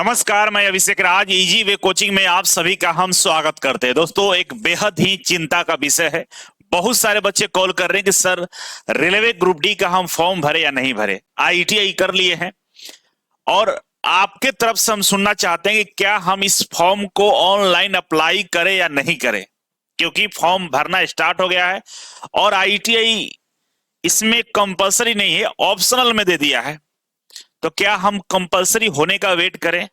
नमस्कार, मैं अभिषेक राज। Easy way coaching में आप सभी का हम स्वागत करते हैं। दोस्तों, एक बेहद ही चिंता का विषय है। बहुत सारे बच्चे कॉल कर रहे हैं कि सर रेलवे ग्रुप डी का हम फॉर्म भरे या नहीं भरे। आईटीआई कर लिए हैं और आपके तरफ से हम सुनना चाहते हैं कि क्या हम इस फॉर्म को ऑनलाइन अप्लाई करें या नहीं करें, क्योंकि फॉर्म भरना स्टार्ट हो गया है और आईटीआई इसमें कंपलसरी नहीं है, ऑप्शनल में दे दिया है। तो क्या हम कंपलसरी होने का वेट करें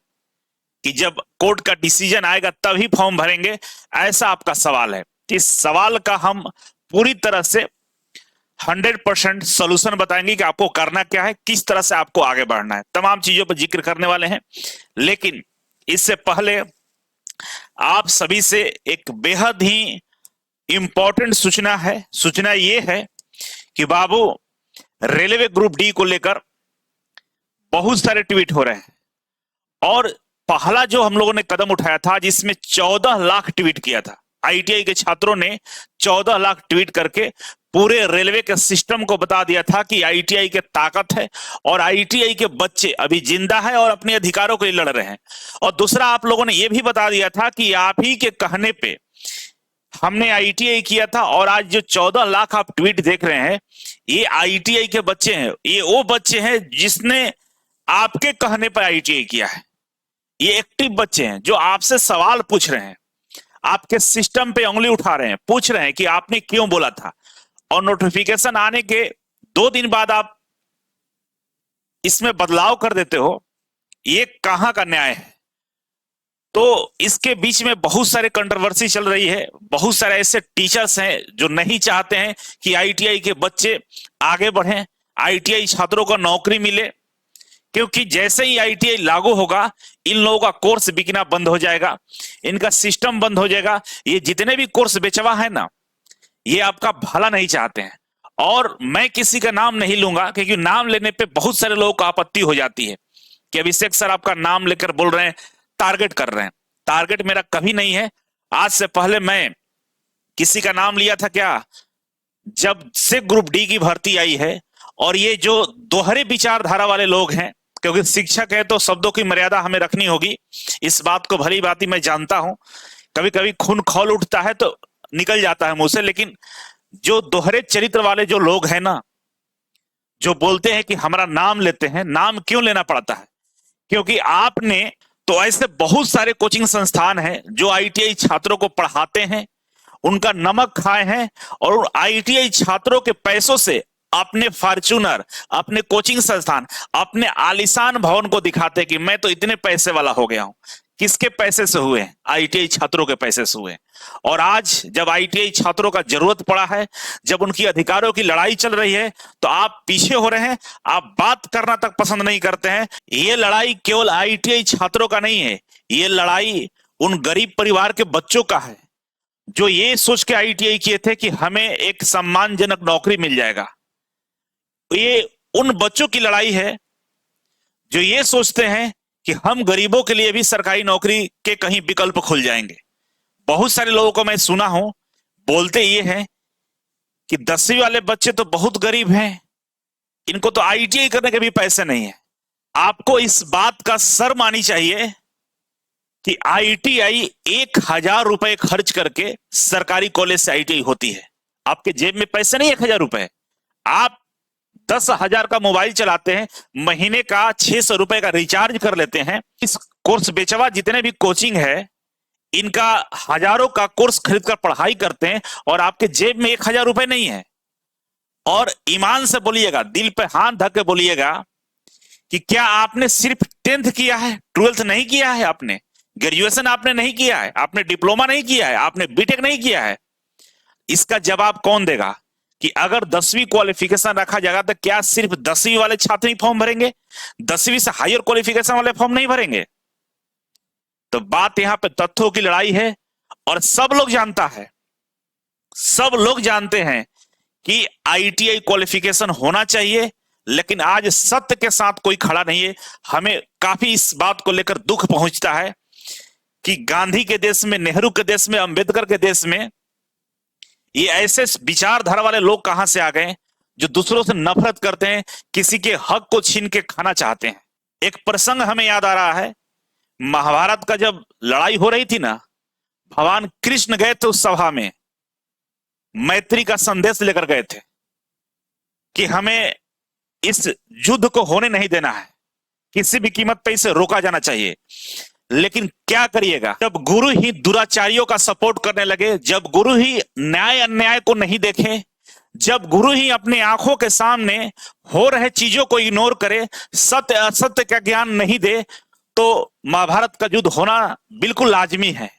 कि जब कोर्ट का डिसीजन आएगा तभी फॉर्म भरेंगे? ऐसा आपका सवाल है। इस सवाल का हम पूरी तरह से 100% सोल्यूशन बताएंगे कि आपको करना क्या है, किस तरह से आपको आगे बढ़ना है। तमाम चीजों पर जिक्र करने वाले हैं, लेकिन इससे पहले आप सभी से एक बेहद ही इंपॉर्टेंट सूचना है। सूचना यह है कि बाबू, रेलवे ग्रुप डी को लेकर बहुत सारे ट्वीट हो रहे हैं और पहला जो हम लोगों ने कदम उठाया था जिसमें 14 लाख ट्वीट किया था, आईटीआई के छात्रों ने 14 लाख ट्वीट करके पूरे रेलवे के सिस्टम को बता दिया था कि आईटीआई के ताकत है और आईटीआई के बच्चे अभी जिंदा है और अपने अधिकारों के लिए लड़ रहे हैं। और दूसरा, आप लोगों ने यह भी बता दिया था कि आप ही के कहने पे हमने आईटीआई किया था। और आज जो 14 लाख आप ट्वीट देख रहे हैं, ये आईटीआई के बच्चे हैं। ये वो बच्चे हैं जिसने आपके कहने पर आईटीआई किया है। ये एक्टिव बच्चे हैं जो आपसे सवाल पूछ रहे हैं, आपके सिस्टम पे उंगली उठा रहे हैं, पूछ रहे हैं कि आपने क्यों बोला था। और नोटिफिकेशन आने के 2 दिन बाद आप इसमें बदलाव कर देते हो, ये कहां का न्याय है? तो इसके बीच में बहुत सारे कंट्रोवर्सी चल रही है। बहुत सारे ऐसे टीचर्स हैं जो नहीं चाहते हैं कि आईटीआई के बच्चे आगे बढ़ें, आईटीआई छात्रों को नौकरी मिले, क्योंकि जैसे ही आईटीआई लागू होगा इन लोगों का कोर्स बिकना बंद हो जाएगा, इनका सिस्टम बंद हो जाएगा। ये जितने भी कोर्स बेचवा है ना, ये आपका भला नहीं चाहते हैं। और मैं किसी का नाम नहीं लूंगा, क्योंकि नाम लेने पे बहुत सारे लोगों को आपत्ति हो जाती है कि अभिषेक सर आपका नाम लेकर बोल रहे हैं, टारगेट कर रहे हैं। टारगेट मेरा कभी नहीं है। आज से पहले मैं किसी का नाम लिया था क्या? जब से ग्रुप डी की भर्ती आई है, और ये जो दोहरे विचारधारा वाले लोग हैं, क्योंकि शिक्षक है तो शब्दों की मर्यादा हमें रखनी होगी, इस बात को भली भांति मैं जानता हूं। कभी कभी खून खौल उठता है तो निकल जाता है मुंह से, लेकिन जो दोहरे चरित्र वाले जो लोग हैं ना, जो बोलते हैं कि हमारा नाम लेते हैं, नाम क्यों लेना पड़ता है? क्योंकि आपने तो ऐसे बहुत सारे कोचिंग संस्थान हैं जो आईटीआई छात्रों को पढ़ाते हैं, उनका नमक खाए हैं और उन आईटीआई छात्रों के पैसों से अपने फॉर्च्यूनर, अपने कोचिंग संस्थान, अपने आलीशान भवन को दिखाते कि मैं तो इतने पैसे वाला हो गया हूं। किसके पैसे से हुए? आईटीआई छात्रों के पैसे से हुए। और आज जब आईटीआई छात्रों का जरूरत पड़ा है, जब उनकी अधिकारों की लड़ाई चल रही है, तो आप पीछे हो रहे हैं, आप बात करना तक पसंद नहीं करते हैं। ये लड़ाई केवल आईटीआई छात्रों का नहीं है, ये लड़ाई उन गरीब परिवार के बच्चों का है जो ये सोच के आईटीआई किए थे कि हमें एक सम्मानजनक नौकरी मिल जाएगा। ये उन बच्चों की लड़ाई है जो ये सोचते हैं कि हम गरीबों के लिए भी सरकारी नौकरी के कहीं विकल्प खुल जाएंगे। बहुत सारे लोगों को मैं सुना हूं, बोलते ये हैं कि 10वीं वाले बच्चे तो बहुत गरीब हैं, इनको तो आईटीआई करने के भी पैसे नहीं है। आपको इस बात का शर्म आनी चाहिए कि आईटीआई 1000 रुपए खर्च करके सरकारी कॉलेज से आईटीआई होती है। आपके जेब में पैसे नहीं, 1000 रुपए। आप 10,000 का मोबाइल चलाते हैं, महीने का 600 रुपए का रिचार्ज कर लेते हैं। इस कोर्स बेचवा जितने भी कोचिंग है, इनका हजारों का कोर्स खरीद कर पढ़ाई करते हैं और आपके जेब में 1000 रुपए नहीं है। और ईमान से बोलिएगा, दिल पे हाथ धर के बोलिएगा कि क्या आपने सिर्फ 10th किया है, 12th नहीं किया है, आपने ग्रेजुएशन आपने नहीं किया है, आपने डिप्लोमा नहीं किया है, आपने बीटेक नहीं किया है? इसका जवाब कौन देगा कि अगर 10वीं क्वालिफिकेशन रखा जाएगा तो क्या सिर्फ 10वीं वाले छात्र ही फॉर्म भरेंगे? 10वीं से हायर क्वालिफिकेशन वाले फॉर्म नहीं भरेंगे? तो बात यहां पे तथ्यों की लड़ाई है और सब लोग जानता है, सब लोग जानते हैं कि आईटीआई क्वालिफिकेशन होना चाहिए, लेकिन आज सत्य के साथ कोई खड़ा नहीं है। हमें काफी इस बात को लेकर दुख पहुंचता है कि गांधी के देश में, नेहरू के देश में, अंबेडकर के देश में ये ऐसे विचारधारा वाले लोग कहां से आ गए जो दूसरों से नफरत करते हैं, किसी के हक को छीन के खाना चाहते हैं। एक प्रसंग हमें याद आ रहा है, महाभारत का जब लड़ाई हो रही थी ना, भगवान कृष्ण गए थे उस सभा में, मैत्री का संदेश लेकर गए थे कि हमें इस युद्ध को होने नहीं देना है, किसी भी कीमत पे इसे रोका जाना चाहिए। लेकिन क्या करिएगा, जब गुरु ही दुराचारियों का सपोर्ट करने लगे, जब गुरु ही न्याय अन्याय को नहीं देखे, जब गुरु ही अपनी आंखों के सामने हो रहे चीजों को इग्नोर करे, सत्य असत्य का ज्ञान नहीं दे, तो महाभारत का युद्ध होना बिल्कुल लाजमी है।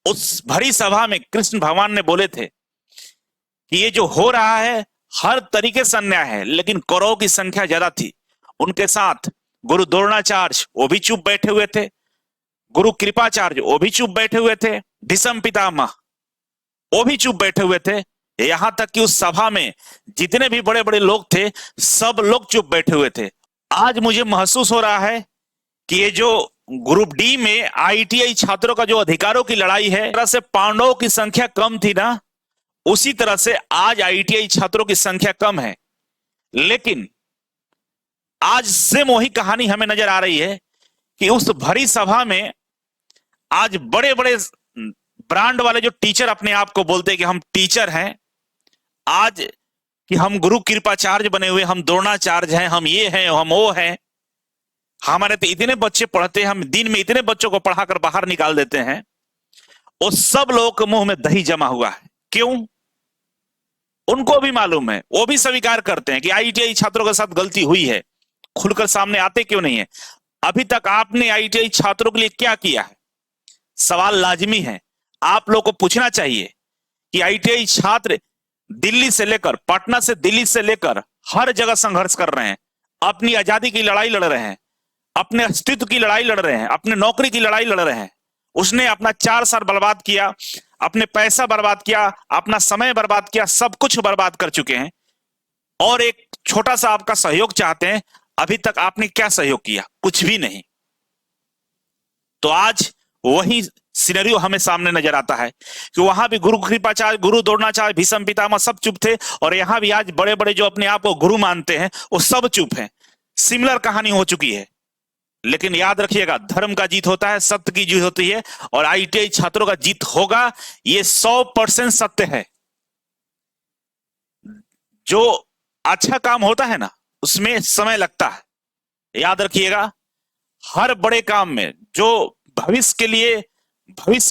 उस भरी सभा में कृष्ण भगवान ने बोले थे कि ये जो हो रहा है हर तरीके से अन्याय है, लेकिन कौरवों की संख्या ज्यादा थी। उनके साथ गुरु द्रोणाचार्य वो भी चुप बैठे हुए थे, गुरु कृपाचार्य वो भी चुप बैठे हुए थे, भीष्म पितामह वो भी चुप बैठे हुए थे। यहां तक कि उस सभा में जितने भी बड़े बड़े लोग थे सब लोग चुप बैठे हुए थे। आज मुझे महसूस हो रहा है कि ये जो ग्रुप डी में आईटीआई छात्रों का जो अधिकारों की लड़ाई है, तरह से पांडवों की संख्या कम थी ना, उसी तरह से आज आईटीआई छात्रों की संख्या कम है। लेकिन आज से वही कहानी हमें नजर आ रही है कि उस भरी सभा में आज बड़े बड़े ब्रांड वाले जो टीचर अपने आप को बोलते हैं कि हम टीचर हैं, आज कि हम गुरु कृपाचार्य बने हुए, हम द्रोणाचार्य हैं, हम ये हैं, हम वो हैं, हमारे तो इतने बच्चे पढ़ते हैं, हम दिन में इतने बच्चों को पढ़ाकर बाहर निकाल देते हैं। उस सब लोगों के मुंह में दही जमा हुआ है। क्यों? उनको भी मालूम है, वो भी स्वीकार करते हैं कि आईटीआई छात्रों के साथ गलती हुई है, खुलकर सामने आते क्यों नहीं है? अभी तक आपने आईटीआई छात्रों के लिए क्या किया है? सवाल लाजमी है, आप लोग को पूछना चाहिए कि आईटीआई छात्र दिल्ली से लेकर, पटना से दिल्ली से लेकर हर जगह संघर्ष कर रहे हैं, अपनी आजादी की लड़ाई लड़ रहे हैं, अपने अस्तित्व की लड़ाई लड़ रहे हैं, अपने नौकरी की लड़ाई लड़ रहे हैं। उसने अपना 4 साल बर्बाद किया, अपने पैसा बर्बाद किया, अपना समय बर्बाद किया, सब कुछ बर्बाद कर चुके हैं और एक छोटा सा आपका सहयोग चाहते हैं। अभी तक आपने क्या सहयोग किया? कुछ भी नहीं। तो आज वही सिनेरियो हमें सामने नजर आता है कि वहां भी गुरु कृपाचार्य, गुरु द्रोणाचार्य, भीष्म पितामह सब चुप थे, और यहां भी आज बड़े बड़े जो अपने आप को गुरु मानते हैं वो सब चुप हैं। सिमिलर कहानी हो चुकी है। लेकिन याद रखिएगा, धर्म का जीत होता है, सत्य की जीत होती है, और आईटीआई छात्रों का जीत होगा, ये 100% सत्य है। जो अच्छा काम होता है ना, उसमें समय लगता है। याद रखिएगा, हर बड़े काम में जो भविष्य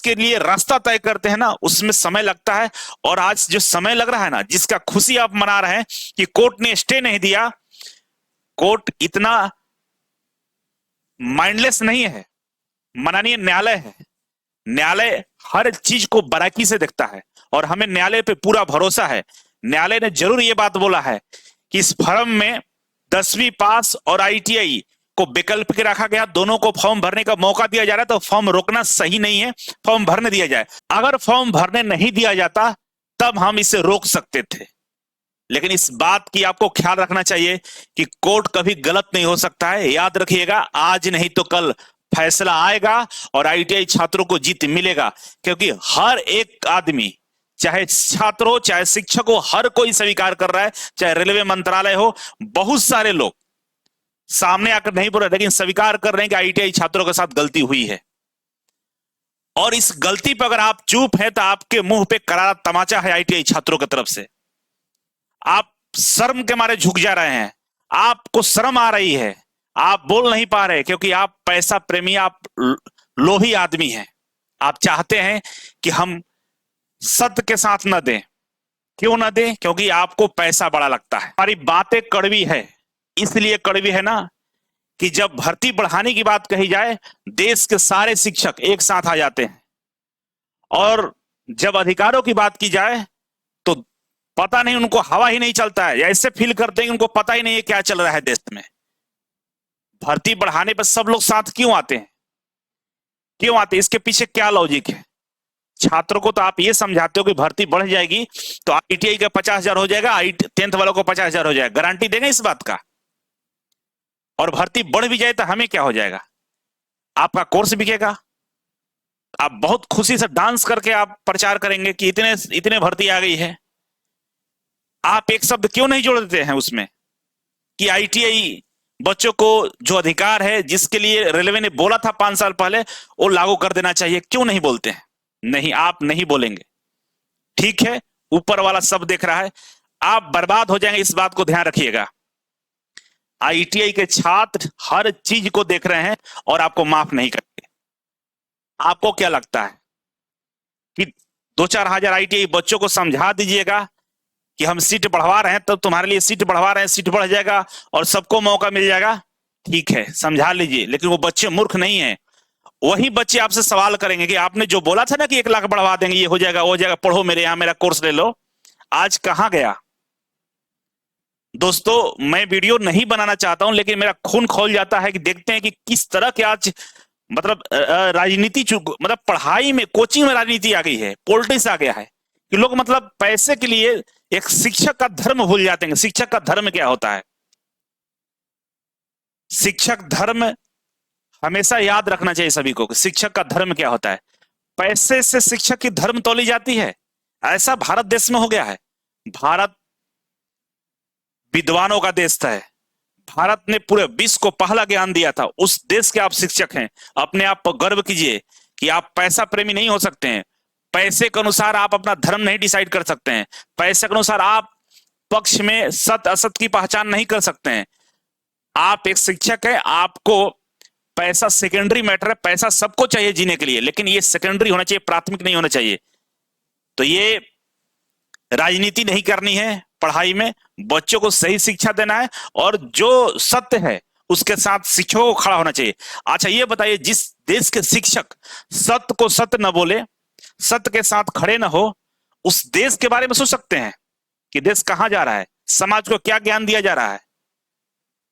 के लिए रास्ता तय करते हैं ना, उसमें समय लगता है। और आज जो समय लग रहा है ना, जिसका खुशी आप मना रहे हैं कि कोर्ट ने स्टे नहीं दिया, कोर्ट इतना माइंडलेस नहीं है, माननीय न्यायालय है। न्यायालय हर चीज को बारीकी से देखता है और हमें न्यायालय पे पूरा भरोसा है। न्यायालय ने जरूर ये बात बोला है कि इस फॉर्म में 10वीं पास और आईटीआई को वैकल्पिक रखा गया, दोनों को फॉर्म भरने का मौका दिया जा रहा है, तो फॉर्म रोकना सही नहीं है, फॉर्म भरने दिया जाए। अगर फॉर्म भरने नहीं दिया जाता तब हम इसे रोक सकते थे। लेकिन इस बात की आपको ख्याल रखना चाहिए कि कोर्ट कभी गलत नहीं हो सकता है। याद रखिएगा, आज नहीं तो कल फैसला आएगा और आईटीआई छात्रों को जीत मिलेगा, क्योंकि हर एक आदमी, चाहे छात्र हो चाहे शिक्षक हो, हर कोई स्वीकार कर रहा है, चाहे रेलवे मंत्रालय हो, बहुत सारे लोग सामने आकर नहीं बोल रहे, लेकिन स्वीकार कर रहे हैं कि आईटीआई छात्रों के साथ गलती हुई है। और इस गलती पर अगर आप चुप हैं तो आपके मुंह पे करारा तमाचा है आईटीआई छात्रों की तरफ से। आप शर्म के मारे झुक जा रहे हैं, आपको शर्म आ रही है, आप बोल नहीं पा रहे, क्योंकि आप पैसा प्रेमी, आप लोभी आदमी हैं। आप चाहते हैं कि हम सत्य के साथ न दें। क्यों न दें? क्योंकि आपको पैसा बड़ा लगता है। हमारी बातें कड़वी है, इसलिए कड़वी है ना कि जब भर्ती बढ़ाने की बात कही जाए, देश के सारे शिक्षक एक साथ आ जाते हैं, और जब अधिकारों की बात की जाए तो पता नहीं, उनको हवा ही नहीं चलता है, ऐसे फील करते हैं कि उनको पता ही नहीं है क्या चल रहा है देश में। भर्ती बढ़ाने पर सब लोग साथ क्यों आते हैं? क्यों आते हैं? इसके पीछे क्या लॉजिक है? छात्रों को तो आप ये समझाते हो कि भर्ती बढ़ जाएगी तो आईटीआई का 50,000 हो जाएगा, 10th वालों को 50,000 हो जाएगा, गारंटी देंगे इस बात का? और भर्ती बढ़ भी जाए तो हमें क्या हो जाएगा? आपका कोर्स बिकेगा, आप बहुत खुशी से डांस करके आप प्रचार करेंगे कि इतने इतने भर्ती आ गई है। आप एक शब्द क्यों नहीं जोड़ देते हैं उसमें कि आईटीआई बच्चों को जो अधिकार है, जिसके लिए रेलवे ने बोला था 5 साल पहले, वो लागू कर देना चाहिए। क्यों नहीं बोलते हैं? नहीं, आप नहीं बोलेंगे, ठीक है, ऊपर वाला सब देख रहा है, आप बर्बाद हो जाएंगे, इस बात को ध्यान रखिएगा। आईटीआई के छात्र हर चीज को देख रहे हैं और आपको माफ नहीं करेंगे। आपको क्या लगता है कि 2-4 हजार आईटीआई बच्चों को समझा दीजिएगा कि हम सीट बढ़वा रहे हैं, तो तुम्हारे लिए सीट बढ़वा रहे हैं, सीट बढ़ जाएगा और सबको मौका मिल जाएगा, ठीक है, समझा लीजिए। लेकिन वो बच्चे मूर्ख नहीं है। वही बच्चे आपसे सवाल करेंगे कि आपने जो बोला था ना कि 1 लाख बढ़वा देंगे, ये हो जाएगा, वो हो जाएगा, पढ़ो मेरे यहां, मेरा कोर्स ले लो, आज कहां गया? दोस्तों, मैं वीडियो नहीं बनाना चाहता हूं, लेकिन मेरा खून खौल जाता है कि देखते हैं कि किस तरह के आज मतलब राजनीति, मतलब पढ़ाई में, कोचिंग में राजनीति आ गई है, पॉलिटिक्स आ गया है कि लोग मतलब पैसे के लिए एक शिक्षक का धर्म भूल जाते हैं। शिक्षक का धर्म क्या होता है? शिक्षक धर्म हमेशा याद रखना चाहिए सभी को कि शिक्षक का धर्म क्या होता है। पैसे से शिक्षक की धर्म तोली जाती है, ऐसा भारत देश में हो गया है। भारत विद्वानों का देश था, भारत ने पूरे विश्व को पहला ज्ञान दिया था। उस देश के आप शिक्षक हैं, अपने आप पर गर्व कीजिए कि आप पैसा प्रेमी नहीं हो सकते हैं। पैसे के अनुसार आप अपना धर्म नहीं डिसाइड कर सकते हैं। पैसे के अनुसार आप पक्ष में सत्य असत की पहचान नहीं कर सकते हैं। आप एक शिक्षक है, आपको पैसा सेकेंडरी मैटर है। पैसा सबको चाहिए जीने के लिए, लेकिन ये सेकेंडरी होना चाहिए, प्राथमिक नहीं होना चाहिए। तो ये राजनीति नहीं करनी है पढ़ाई में, बच्चों को सही शिक्षा देना है और जो सत्य है उसके साथ शिक्षकों को खड़ा होना चाहिए। अच्छा, ये बताइए, जिस देश के शिक्षक सत्य को सत्य न बोले, सत्य के साथ खड़े न हो, उस देश के बारे में सोच सकते हैं कि देश कहां जा रहा है, समाज को क्या ज्ञान दिया जा रहा है?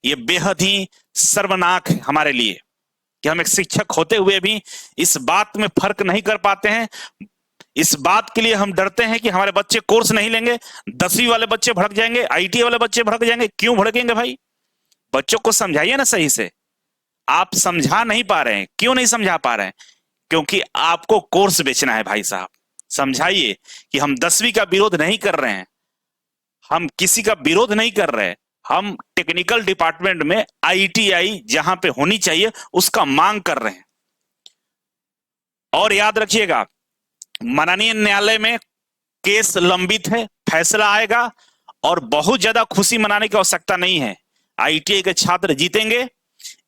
ये बेहद ही शर्मनाक है हमारे लिए कि हम एक शिक्षक होते हुए भी इस बात में फर्क नहीं कर पाते हैं। इस बात के लिए हम डरते हैं कि हमारे बच्चे कोर्स नहीं लेंगे, 10वीं वाले बच्चे भड़क जाएंगे, आईटी वाले बच्चे भड़क जाएंगे। क्यों भड़केंगे भाई? बच्चों को समझाइए ना सही से। आप समझा नहीं पा रहे हैं। क्यों नहीं समझा पा रहे हैं? क्योंकि आपको कोर्स बेचना है भाई साहब। समझाइए कि हम 10वीं का विरोध नहीं कर रहे हैं, हम किसी का विरोध नहीं कर रहे हैं, हम टेक्निकल डिपार्टमेंट में आईटीआई जहां पे होनी चाहिए उसका मांग कर रहे हैं। और याद रखिएगा, माननीय न्यायालय में केस लंबित है, फैसला आएगा और बहुत ज्यादा खुशी मनाने की आवश्यकता नहीं है। आईटीआई के छात्र जीतेंगे,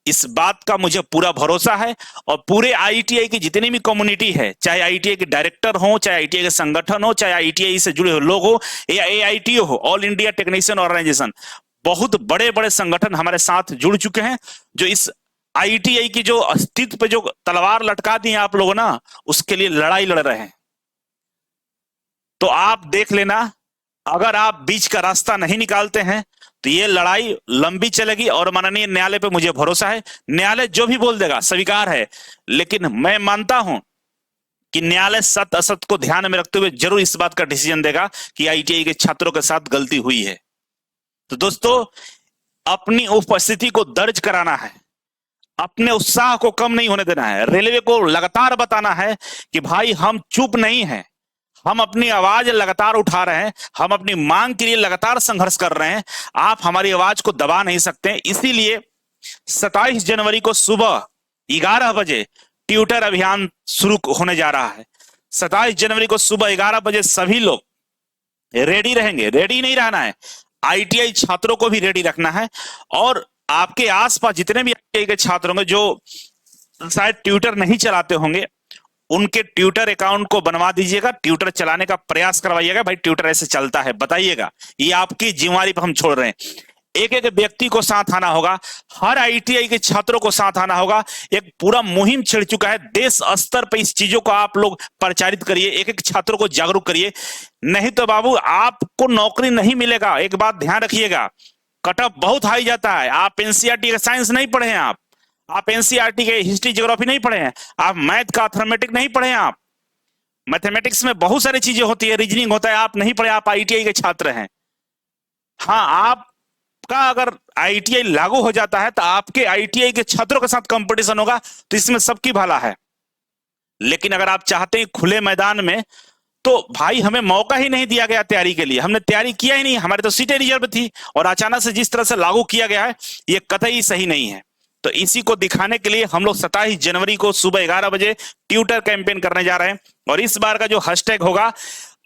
इस बात का मुझे पूरा भरोसा है। और पूरे आईटीआई की जितनी भी कम्युनिटी है, चाहे आईटीआई के डायरेक्टर हो, चाहे आईटीआई के संगठन हो, चाहे आईटीआई से जुड़े हुए लोग हो, या एआईटीओ हो, ऑल इंडिया टेक्नीशियन ऑर्गेनाइजेशन, बहुत बड़े बड़े संगठन हमारे साथ जुड़ चुके हैं, जो इस आईटीआई की जो अस्तित्व पे जो तलवार लटका दी आप लोगों ना, उसके लिए लड़ाई लड़ रहे हैं। तो आप देख लेना, अगर आप बीच का रास्ता नहीं निकालते हैं तो ये लड़ाई लंबी चलेगी। और माननीय न्यायालय पे मुझे भरोसा है, न्यायालय जो भी बोल देगा स्वीकार है। लेकिन मैं मानता हूं कि न्यायालय सत्य असत को ध्यान में रखते हुए जरूर इस बात का डिसीजन देगा कि आईटीआई के छात्रों के साथ गलती हुई है। तो दोस्तों, अपनी उपस्थिति को दर्ज कराना है, अपने उत्साह को कम नहीं होने देना है। रेलवे को लगातार बताना है कि भाई हम चुप नहीं हैं, हम अपनी आवाज लगातार उठा रहे हैं, हम अपनी मांग के लिए लगातार संघर्ष कर रहे हैं। आप हमारी आवाज को दबा नहीं सकते। इसीलिए 27 जनवरी को सुबह 11 बजे ट्विटर अभियान शुरू होने जा रहा है। 27 जनवरी को सुबह 11 बजे सभी लोग रेडी रहेंगे। रेडी नहीं रहना है, आईटीआई छात्रों को भी रेडी रखना है। और आपके आसपास जितने भी आईटीआई के छात्र होंगे जो शायद ट्विटर नहीं चलाते होंगे, उनके ट्विटर अकाउंट को बनवा दीजिएगा, ट्विटर चलाने का प्रयास करवाइएगा। भाई ट्विटर ऐसे चलता है, बताइएगा। ये आपकी जिम्मेदारी पर हम छोड़ रहे हैं। एक एक व्यक्ति को साथ आना होगा, हर आईटीआई के छात्रों को साथ आना होगा। एक पूरा मुहिम छिड़ चुका है, देश स्तर पर इस चीजों को आप लोग प्रचारित करिए, एक एक छात्रों को जागरूक करिए। नहीं तो बाबू आपको नौकरी नहीं मिलेगा। एक बात ध्यान रखिएगा, कट ऑफ बहुत हाई जाता है। आप एनसीईआरटी का साइंस नहीं पढ़े हैं, आप एनसीईआरटी के हिस्ट्री ज्योग्राफी नहीं पढ़े हैं, आप मैथ का अर्थमेटिक नहीं पढ़े हैं। आप मैथमेटिक्स में बहुत सारी चीजें होती है, रीजनिंग होता है, आप नहीं पढ़े, आप आईटीआई के छात्र हैं। हाँ, आपका अगर आईटीआई लागू हो जाता है तो आपके आईटीआई के छात्रों के साथ कंपटीशन होगा, तो इसमें सबकी भला है। लेकिन अगर आप चाहते हैं खुले मैदान में तो भाई हमें मौका ही नहीं दिया गया तैयारी के लिए, हमने तैयारी किया ही नहीं, हमारे तो सीटें रिजर्व थी, और अचानक से जिस तरह से लागू किया गया है ये कतई सही नहीं है। तो इसी को दिखाने के लिए हम लोग 27 जनवरी को सुबह 11 बजे ट्विटर कैंपेन करने जा रहे हैं, और इस बार का जो हैशटैग होगा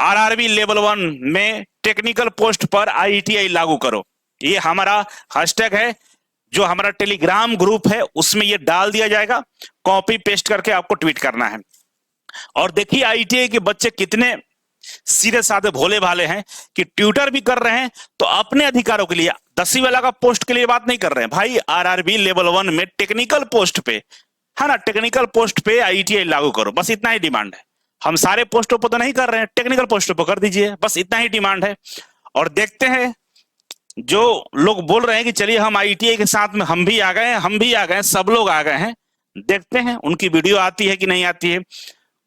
आरआरबी लेवल 1 में टेक्निकल पोस्ट पर आईटीआई लागू करो, ये हमारा हैशटैग है। जो हमारा टेलीग्राम ग्रुप है उसमें ये डाल दिया जाएगा, कॉपी पेस्ट करके आपको ट्वीट करना है। और देखिए आईटीआई के बच्चे कितने सीधे साधे भोले भाले हैं कि ट्विटर भी कर रहे हैं तो अपने अधिकारों के लिए, 10वीं वाला का पोस्ट के लिए बात नहीं कर रहे हैं भाई, आरआरबी लेवल 1 में टेक्निकल पोस्ट पे, है ना, टेक्निकल पोस्ट पे आईटीआई लागू करो, बस इतना ही डिमांड है। हम सारे पोस्टों पर तो नहीं कर रहे हैं, टेक्निकल पोस्टों पर कर दीजिए, बस इतना ही डिमांड है। और देखते हैं जो लोग बोल रहे हैं कि चलिए हम आईटीआई के साथ में हम भी आ गए, हम भी आ गए, सब लोग आ गए हैं, देखते हैं उनकी वीडियो आती है कि नहीं आती है,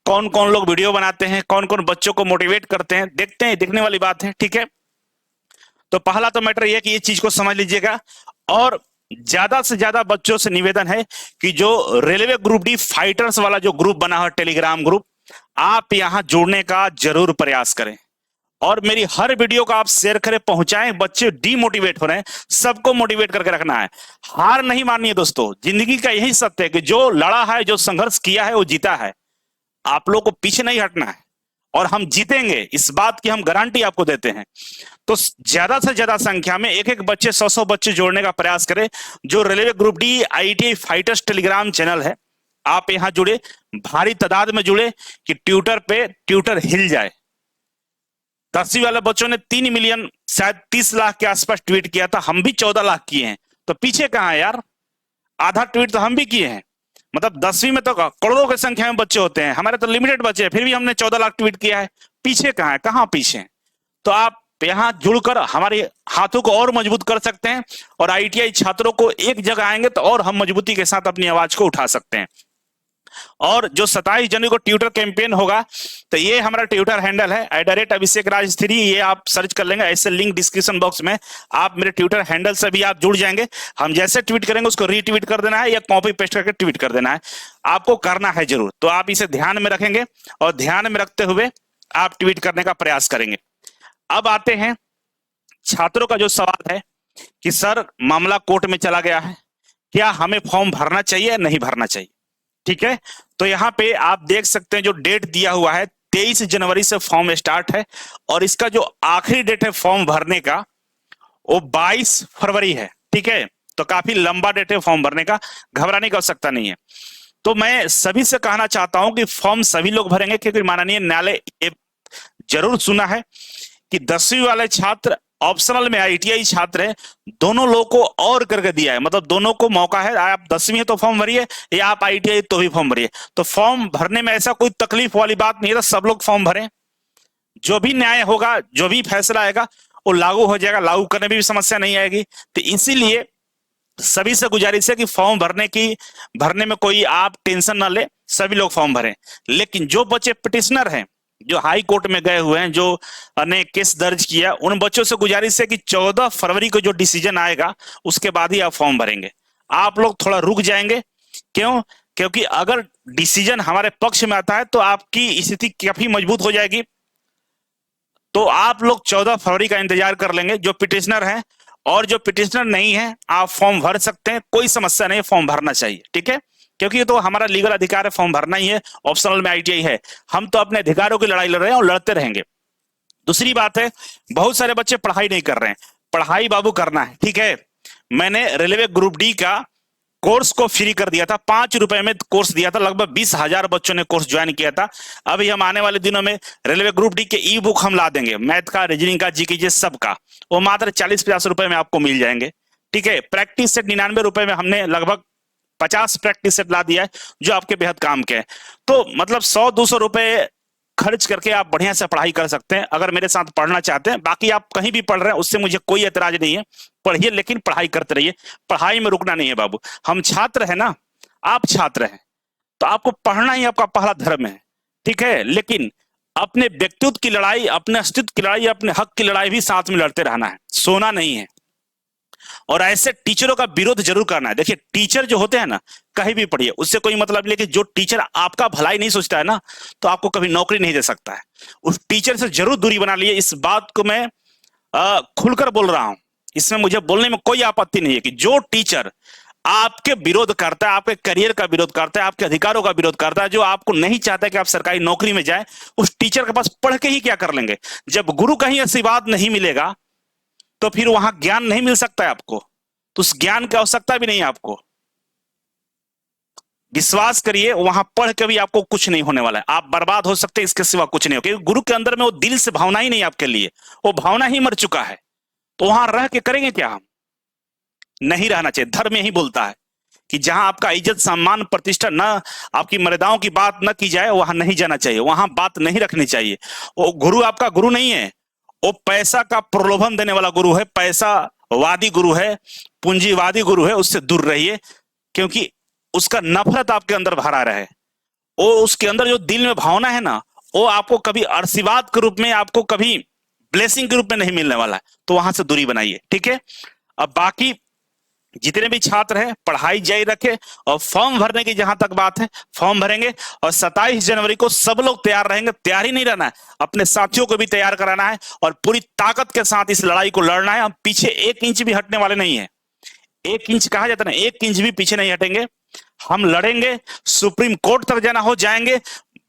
कौन कौन लोग वीडियो बनाते हैं, कौन कौन बच्चों को मोटिवेट करते हैं, देखते हैं, देखने वाली बात है, ठीक है। तो पहला तो मैटर यह कि ये चीज को समझ लीजिएगा, और ज्यादा से ज्यादा बच्चों से निवेदन है कि जो रेलवे ग्रुप डी फाइटर्स वाला जो ग्रुप बना है टेलीग्राम ग्रुप, आप यहां जुड़ने का जरूर प्रयास करें, और मेरी हर वीडियो को आप शेयर करें, पहुंचाएं। बच्चे डीमोटिवेट हो रहे हैं, सबको मोटिवेट करके रखना है, हार नहीं माननी है दोस्तों। जिंदगी का यही सत्य है कि जो लड़ा है, जो संघर्ष किया है वो जीता है, आप लोगों को पीछे नहीं हटना है, और हम जीतेंगे, इस बात की हम गारंटी आपको देते हैं। तो ज्यादा से ज्यादा संख्या में एक एक बच्चे, 100 बच्चे जोड़ने का प्रयास करें। जो railway group D ITI fighters Telegram channel है, आप यहां जुड़े, भारी तादाद में जुड़े कि ट्विटर पे ट्विटर हिल जाए। 10वीं वाले बच्चों ने 3 मिलियन शायद 30 लाख के आसपास ट्वीट किया था, हम भी 14 लाख किए हैं, तो पीछे कहां है यार, आधा ट्वीट तो हम भी किए हैं। मतलब 10वीं में तो करोड़ों की संख्या में बच्चे होते हैं, हमारे तो लिमिटेड बच्चे हैं, फिर भी हमने 14 लाख ट्वीट किया है, पीछे कहां है, कहां पीछे हैं। तो आप यहां जुड़कर हमारे हाथों को और मजबूत कर सकते हैं, और आईटीआई छात्रों को एक जगह आएंगे तो और हम मजबूती के साथ अपनी आवाज को उठा सकते हैं। और जो 27 जनवरी को ट्विटर कैंपेन होगा, तो ये हमारा ट्विटर हैंडल है @अभिषेक राज3, ये आप सर्च कर लेंगे, ऐसे लिंक डिस्क्रिप्शन बॉक्स में, आप मेरे ट्विटर हैंडल से भी आप जुड़ जाएंगे। हम जैसे ट्वीट करेंगे उसको रीट्वीट कर देना है या कॉपी पेस्ट करके ट्वीट कर देना है, आपको करना है जरूर। तो आप इसे ध्यान में रखेंगे और ध्यान में रखते हुए आप ट्वीट करने का प्रयास करेंगे। अब आते हैं छात्रों का जो सवाल है कि सर मामला कोर्ट में चला गया है, क्या हमें फॉर्म भरना चाहिए या नहीं भरना चाहिए, ठीक है। तो यहाँ पे आप देख सकते हैं जो डेट दिया हुआ है 23 जनवरी से फॉर्म स्टार्ट है, और इसका जो आखिरी डेट है फॉर्म भरने का वो 22 फरवरी है, ठीक है। तो काफी लंबा डेट है फॉर्म भरने का, घबराने की आवश्यकता नहीं है। तो मैं सभी से कहना चाहता हूं कि फॉर्म सभी लोग भरेंगे, क्योंकि माननीय न्यायालय ये जरूर सुना है कि 10वीं वाले छात्र ऑप्शनल में आईटीआई छात्र है, दोनों लोगों को और करके दिया है, मतलब दोनों को मौका है, आप 10वीं है तो फॉर्म भरिए, या आप आईटीआई तो भी फॉर्म भरिए। तो फॉर्म भरने में ऐसा कोई तकलीफ वाली बात नहीं है, तो सब लोग फॉर्म भरें, जो भी न्याय होगा, जो भी फैसला आएगा वो लागू हो जाएगा, लागू करने में भी समस्या नहीं आएगी। तो इसीलिए सभी से गुजारिश है कि फॉर्म भरने में कोई आप टेंशन ना ले, सभी लोग फॉर्म भरें। लेकिन जो बच्चे पिटिशनर हैं, जो हाई कोर्ट में गए हुए हैं, जो ने केस दर्ज किया, उन बच्चों से गुजारिश है कि 14 फरवरी को जो डिसीजन आएगा उसके बाद ही आप फॉर्म भरेंगे। आप लोग थोड़ा रुक जाएंगे, क्यों? क्योंकि अगर डिसीजन हमारे पक्ष में आता है तो आपकी स्थिति काफी मजबूत हो जाएगी। तो आप लोग 14 फरवरी का इंतजार कर लेंगे, जो पिटिशनर हैं, और जो पिटिशनर नहीं है आप फॉर्म भर सकते हैं, कोई समस्या नहीं, फॉर्म भरना चाहिए, ठीक है। क्योंकि तो हमारा लीगल अधिकार है, फॉर्म भरना ही है, ऑप्शनल में आईटीआई है, हम तो अपने अधिकारों की लड़ाई लड़ रहे हैं और लड़ते रहेंगे। दूसरी बात है, बहुत सारे बच्चे पढ़ाई नहीं कर रहे हैं, पढ़ाई बाबू करना है, ठीक है। मैंने रेलवे ग्रुप डी का कोर्स को फ्री कर दिया था, 5 रुपए में कोर्स दिया था, लगभग 20,000 बच्चों ने कोर्स ज्वाइन किया था। अभी हम आने वाले दिनों में रेलवे ग्रुप डी के ई बुक हम ला देंगे, मैथ का, रीजनिंग का, जीके सबका, वो मात्र 40-50 रुपए में आपको मिल जाएंगे, ठीक है। प्रैक्टिस सेट 99 रुपए में हमने लगभग 50 प्रैक्टिस सेट ला दिया है, जो आपके बेहद काम के हैं। तो मतलब 100-200 रुपए खर्च करके आप बढ़िया से पढ़ाई कर सकते हैं, अगर मेरे साथ पढ़ना चाहते हैं। बाकी आप कहीं भी पढ़ रहे हैं उससे मुझे कोई एतराज नहीं है, पढ़िए, लेकिन पढ़ाई करते रहिए, पढ़ाई में रुकना नहीं है बाबू। हम छात्र हैं ना, आप छात्र हैं, तो आपको पढ़ना ही आपका पहला धर्म है, ठीक है। लेकिन अपने व्यक्तित्व की लड़ाई, अपने अस्तित्व की लड़ाई, अपने हक की लड़ाई भी साथ में लड़ते रहना है, सोना नहीं है। और ऐसे टीचरों का विरोध जरूर करना है। देखिए टीचर जो होते हैं ना, कहीं भी पढ़िए, उससे कोई मतलब नहीं कि जो टीचर आपका भलाई नहीं सोचता है ना, तो आपको कभी नौकरी नहीं दे सकता है। उस टीचर से जरूर दूरी बना लिए। इस बात को मैं खुलकर बोल रहा हूं, इसमें मुझे बोलने में कोई आपत्ति नहीं है कि जो टीचर आपके विरोध करता है, आपके करियर का विरोध करता है, आपके अधिकारों का विरोध करता है, जो आपको नहीं चाहता कि आप सरकारी नौकरी में जाए, उस टीचर के पास पढ़ के ही क्या कर लेंगे। जब गुरु का ही आशीर्वाद नहीं मिलेगा तो फिर वहां ज्ञान नहीं मिल सकता है आपको, तो उस ज्ञान की आवश्यकता भी नहीं है आपको। विश्वास करिए, वहां पढ़ के भी आपको कुछ नहीं होने वाला है, आप बर्बाद हो सकते हैं, इसके सिवा कुछ नहीं हो, क्योंकि गुरु के अंदर में वो दिल से भावना ही नहीं आपके लिए, वो भावना ही मर चुका है। तो वहां रह के करेंगे क्या हम? नहीं रहना चाहिए। धर्म यही बोलता है कि जहां आपका इज्जत सम्मान प्रतिष्ठा न, आपकी मर्यादाओं की बात न की जाए, वहां नहीं जाना चाहिए, वहां बात नहीं रखनी चाहिए। वो गुरु आपका गुरु नहीं है, वो पैसा का प्रलोभन देने वाला गुरु है, पैसावादी गुरु है, पूंजीवादी गुरु है। उससे दूर रहिए, क्योंकि उसका नफरत आपके अंदर भरा रहे। वो उसके अंदर जो दिल में भावना है ना, वो आपको कभी आशीर्वाद के रूप में, आपको कभी ब्लेसिंग के रूप में नहीं मिलने वाला है। तो वहां से दूरी बनाइए, ठीक है। अब बाकी जितने भी छात्र हैं, पढ़ाई जारी रखे, और फॉर्म भरने की जहां तक बात है, फॉर्म भरेंगे और 27 जनवरी को सब लोग तैयार रहेंगे। तैयार ही नहीं रहना है, अपने साथियों को भी तैयार कराना है और पूरी ताकत के साथ इस लड़ाई को लड़ना है। हम पीछे 1 इंच भी हटने वाले नहीं है। 1 इंच कहा जाता है ना, 1 इंच भी पीछे नहीं हटेंगे। हम लड़ेंगे, सुप्रीम कोर्ट तक जाना हो जाएंगे,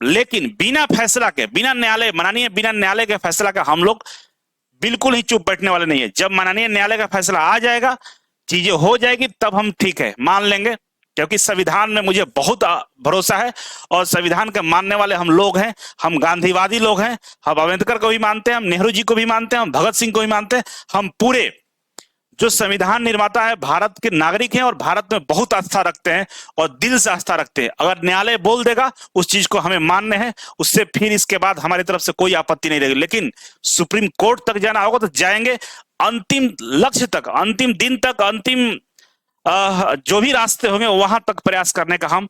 लेकिन बिना फैसला के, बिना न्यायालय, माननीय बिना न्यायालय के फैसला का हम लोग बिल्कुल ही चुप बैठने वाले नहीं है। जब माननीय न्यायालय का फैसला आ जाएगा, चीजें हो जाएगी, तब हम ठीक है मान लेंगे, क्योंकि संविधान में मुझे बहुत भरोसा है और संविधान के मानने वाले हम लोग हैं। हम गांधीवादी लोग हैं, हम अम्बेडकर को भी मानते हैं, हम नेहरू जी को भी मानते हैं, हम भगत सिंह को भी मानते हैं। हम पूरे जो संविधान निर्माता है, भारत के नागरिक हैं और भारत में बहुत आस्था रखते हैं और दिल से आस्था रखते हैं। अगर न्यायालय बोल देगा उस चीज को हमें मानने हैं, उससे फिर इसके बाद हमारी तरफ से कोई आपत्ति नहीं रहेगी। लेकिन सुप्रीम कोर्ट तक जाना होगा तो जाएंगे, अंतिम लक्ष्य तक, अंतिम दिन तक, अंतिम जो भी रास्ते होंगे वहां तक प्रयास करने का हम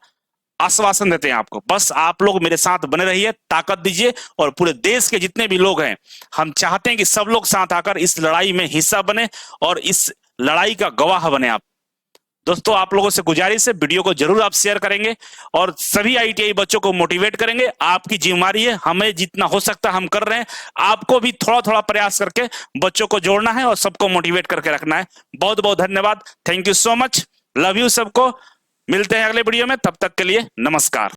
आश्वासन देते हैं आपको। बस आप लोग मेरे साथ बने रहिए, ताकत दीजिए, और पूरे देश के जितने भी लोग हैं, हम चाहते हैं कि सब लोग साथ आकर इस लड़ाई में हिस्सा बने और इस लड़ाई का गवाह बने। आप दोस्तों, आप लोगों से गुजारिश है, वीडियो को जरूर आप शेयर करेंगे और सभी आईटीआई बच्चों को मोटिवेट करेंगे। आपकी जिम्मेदारी है, हमें जितना हो सकता है हम कर रहे हैं, आपको भी थोड़ा थोड़ा प्रयास करके बच्चों को जोड़ना है और सबको मोटिवेट करके रखना है। बहुत बहुत धन्यवाद, thank you so much, love you सबको। मिलते हैं अगले वीडियो में, तब तक के लिए नमस्कार।